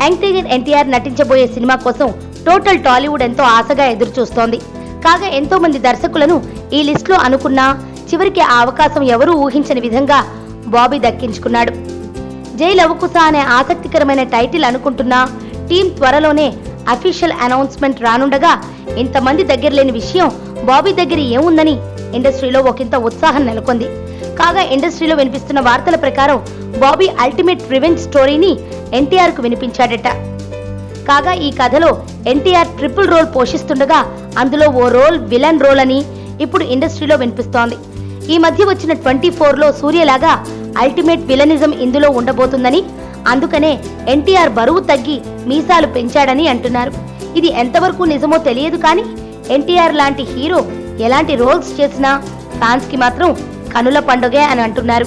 Young tiger NTR నటించబోయే cinema కోసం total Tollywood ఎంతో ఆశగా ఎదురు చూస్తోంది. కాగా ఎంతో మంది దర్శకులను ఈ లిస్టులో అనుకున్నా చివరికి ఆ అవకాశం ఎవరూ ఊహించని విధంగా బాబీ దక్కించుకున్నాడు. జై లవకుశ అనే ఆసక్తికరమైన టైటిల్ అనుకుంటున్నా టీం త్వరలోనే అఫీషియల్ అనౌన్స్మెంట్ రానుండగా ఇంతమంది దగ్గర లేని విషయం బాబీ దగ్గర ఏముందని ఇండస్ట్రీలో ఒకంత ఉత్సాహం నెలకొంది. కాగా ఇండస్ట్రీలో వినిపిస్తున్న వార్తల ప్రకారం బాబీ అల్టిమేట్ రివెంజ్ స్టోరీని ఎన్టీఆర్ కు వినిపించాడట. కాగా ఈ కథలో ఎన్టీఆర్ ట్రిపుల్ రోల్ పోషిస్తుండగా అందులో ఓ రోల్ విలన్ రోల్ అని ఇప్పుడు ఇండస్ట్రీలో వినిపిస్తోంది. ఈ మధ్య వచ్చిన 24లో సూర్యలాగా అల్టిమేట్ విలనిజం ఇందులో ఉండబోతుందని, అందుకనే ఎన్టీఆర్ బరువు తగ్గి మీసాలు పెంచాడని అంటున్నారు. ఇది ఎంతవరకు నిజమో తెలియదు కానీ ఎన్టీఆర్ లాంటి హీరో ఎలాంటి రోల్స్ చేసినా ఫ్యాన్స్ కి మాత్రం కనుల పండుగే అని అంటున్నారు.